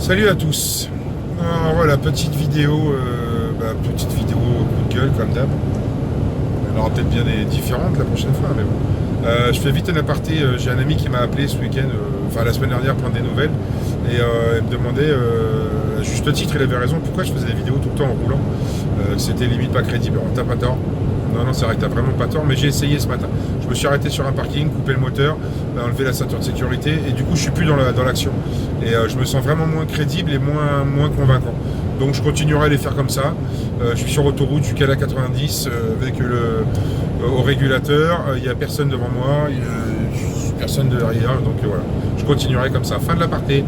Salut à tous. Alors voilà, petite vidéo coup de gueule comme d'hab. Elle aura peut-être bien des différentes la prochaine fois, mais bon. Je fais vite un aparté. J'ai un ami qui m'a appelé ce week-end, enfin la semaine dernière, prendre des nouvelles, et il me demandait, à juste titre, il avait raison, pourquoi je faisais des vidéos tout le temps en roulant. C'était limite pas crédible. Alors t'as pas tort. Non, c'est vrai que t'as vraiment pas tort, mais j'ai essayé ce matin. Je me suis arrêté sur un parking, coupé le moteur, enlevé la ceinture de sécurité, et du coup je suis plus dans l'action. Et je me sens vraiment moins crédible et moins convaincant. Donc je continuerai à les faire comme ça. Je suis sur autoroute, je suis calé à 90 avec au régulateur, il n'y a personne devant moi, il n'y a personne derrière, donc voilà. Je continuerai comme ça. Fin de l'aparté.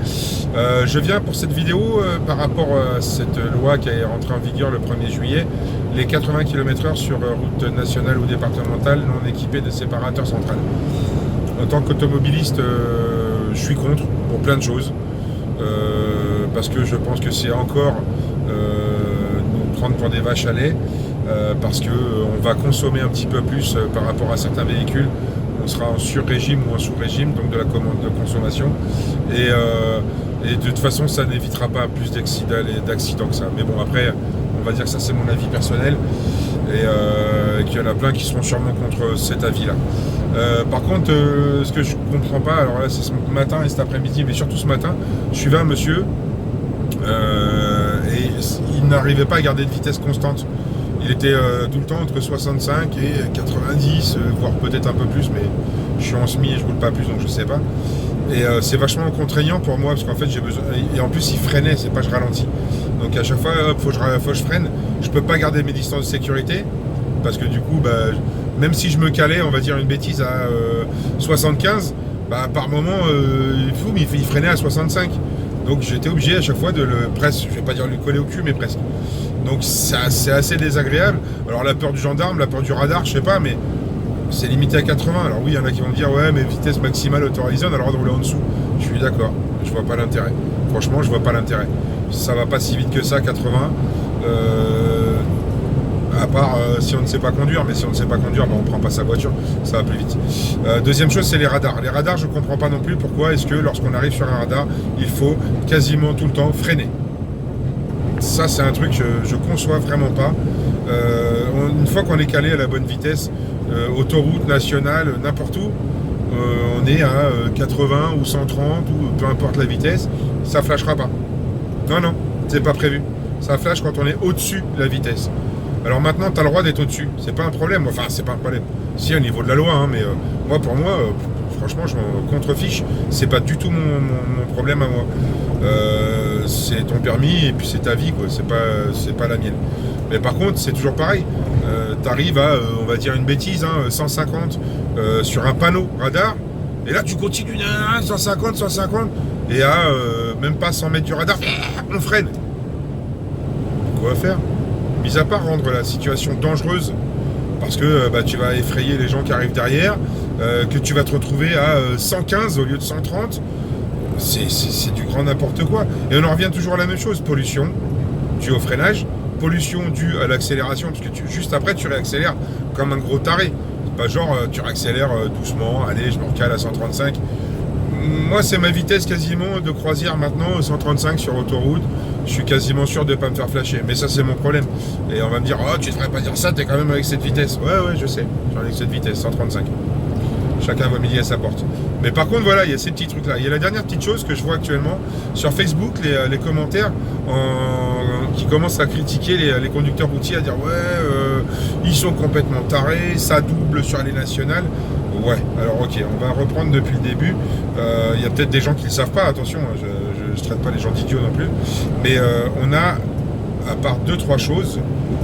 Je viens pour cette vidéo par rapport à cette loi qui est rentrée en vigueur le 1er juillet, les 80 km/h sur route nationale ou départementale non équipées de séparateurs central. En tant qu'automobiliste, je suis contre pour plein de choses. Parce que je pense que c'est encore nous prendre pour des vaches à lait, parce qu'on va consommer un petit peu plus par rapport à certains véhicules. On sera en sur-régime ou en sous-régime, donc de la commande de consommation. Et de toute façon, ça n'évitera pas plus d'accidents que ça. Mais bon, après, on va dire que ça, c'est mon avis personnel. Et qu'il y en a plein qui seront sûrement contre cet avis-là. Par contre, ce que je comprends pas, alors là, c'est ce matin et cet après-midi, mais surtout ce matin, je suivais un monsieur et il n'arrivait pas à garder de vitesse constante. Il était tout le temps entre 65 et 90, voire peut-être un peu plus, mais je suis en semi et je roule pas plus, donc je sais pas. Et c'est vachement contraignant pour moi, parce qu'en fait j'ai besoin. Et en plus il freinait, c'est pas je ralentis. Donc à chaque fois, hop, faut que je freine. Je peux pas garder mes distances de sécurité, parce que du coup, même si je me calais, on va dire une bêtise, à 75, par moment, il freinait à 65. Donc j'étais obligé à chaque fois de presque, je vais pas dire lui coller au cul, mais presque. Donc c'est assez désagréable. Alors la peur du gendarme, la peur du radar, je sais pas, mais c'est limité à 80. Alors oui, il y en a qui vont me dire, ouais, mais vitesse maximale autorisée, on a le droit de rouler en dessous. Je suis d'accord, je vois pas l'intérêt. Franchement, je vois pas l'intérêt. Ça va pas si vite que ça, 80. À part si on ne sait pas conduire, mais si on ne sait pas conduire, on prend pas sa voiture, ça va plus vite. Deuxième chose, c'est les radars. Les radars, je comprends pas non plus pourquoi est-ce que lorsqu'on arrive sur un radar, il faut quasiment tout le temps freiner. Ça, c'est un truc que je conçois vraiment pas. Une fois qu'on est calé à la bonne vitesse, autoroute, nationale, n'importe où, on est à 80 ou 130 ou peu importe la vitesse, ça flashera pas. Non, c'est pas prévu. Ça flash quand on est au-dessus de la vitesse. Alors maintenant, tu as le droit d'être au-dessus. C'est pas un problème. Enfin, c'est pas un problème. Si, au niveau de la loi, mais pour moi, franchement, je m'en contrefiche. C'est pas du tout mon problème à moi. C'est ton permis et puis c'est ta vie, quoi. C'est pas la mienne. Mais par contre, c'est toujours pareil. Tu arrives à, on va dire une bêtise, 150 sur un panneau radar. Et là, tu continues 150, et à même pas 100 mètres du radar, on freine. Quoi faire? Mis à part rendre la situation dangereuse, parce que tu vas effrayer les gens qui arrivent derrière, que tu vas te retrouver à 115 au lieu de 130, c'est du grand n'importe quoi. Et on en revient toujours à la même chose, pollution due au freinage, pollution due à l'accélération, parce que juste après tu réaccélères comme un gros taré. C'est pas genre tu réaccélères doucement, allez je me recale à 135. Moi, c'est ma vitesse quasiment de croisière maintenant, 135 sur autoroute. Je suis quasiment sûr de ne pas me faire flasher. Mais ça, c'est mon problème. Et on va me dire, oh, tu devrais pas dire ça, t'es quand même avec cette vitesse. Ouais, je sais. J'en ai avec cette vitesse, 135. Chacun voit midi à sa porte. Mais par contre, voilà, il y a ces petits trucs-là. Il y a la dernière petite chose que je vois actuellement sur Facebook, les commentaires qui commencent à critiquer les conducteurs routiers, à dire, ouais, ils sont complètement tarés, ça double sur les nationales. Ouais, alors ok, on va reprendre depuis le début. Il y a peut-être des gens qui ne le savent pas, attention, je ne traite pas les gens d'idiots non plus. Mais on a, à part 2-3 choses,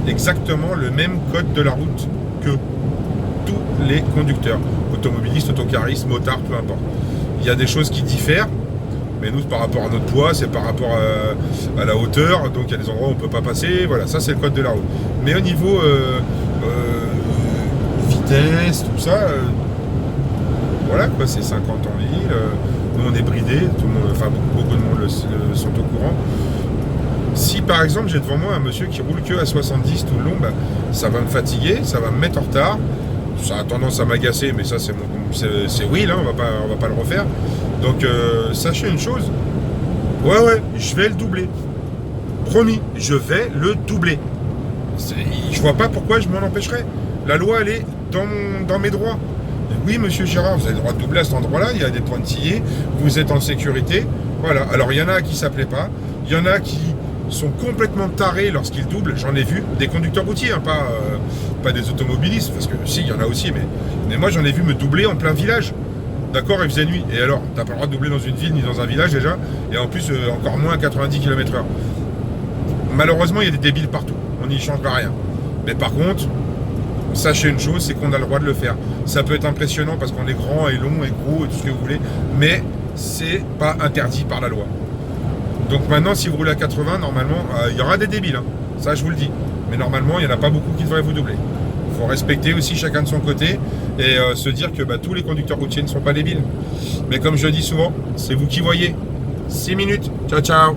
exactement le même code de la route que tous les conducteurs. Automobilistes, autocaristes, motards, peu importe. Il y a des choses qui diffèrent, mais nous, par rapport à notre poids, c'est par rapport à la hauteur, donc il y a des endroits où on ne peut pas passer, voilà, ça c'est le code de la route. Mais au niveau vitesse, tout ça... voilà quoi, c'est 50 en ville, nous on est bridés, tout le monde, enfin beaucoup de monde sont au courant. Si par exemple j'ai devant moi un monsieur qui roule que à 70 tout le long, ça va me fatiguer, ça va me mettre en retard, ça a tendance à m'agacer, mais ça c'est Will, on va pas le refaire. Donc sachez une chose, Ouais, je vais le doubler. Promis, je vais le doubler. Je vois pas pourquoi je m'en empêcherais. La loi, elle est dans mes droits. Oui, monsieur Gérard, vous avez le droit de doubler à cet endroit-là, il y a des pointillés, vous êtes en sécurité. Voilà. Alors, il y en a qui ne s'appelaient pas, il y en a qui sont complètement tarés lorsqu'ils doublent. J'en ai vu des conducteurs routiers, hein, pas des automobilistes, parce que si, il y en a aussi, mais moi, j'en ai vu me doubler en plein village. D'accord, il faisait nuit. Et alors, t'as pas le droit de doubler dans une ville ni dans un village déjà, et en plus, encore moins à 90 km/h. Malheureusement, il y a des débiles partout. On n'y changera rien. Mais par contre, sachez une chose, c'est qu'on a le droit de le faire. Ça peut être impressionnant parce qu'on est grand et long et gros et tout ce que vous voulez, mais c'est pas interdit par la loi. Donc maintenant, si vous roulez à 80, normalement, il y aura des débiles. Hein. Ça, je vous le dis. Mais normalement, il n'y en a pas beaucoup qui devraient vous doubler. Il faut respecter aussi chacun de son côté et se dire que tous les conducteurs routiers ne sont pas débiles. Mais comme je le dis souvent, c'est vous qui voyez. 6 minutes. Ciao, ciao.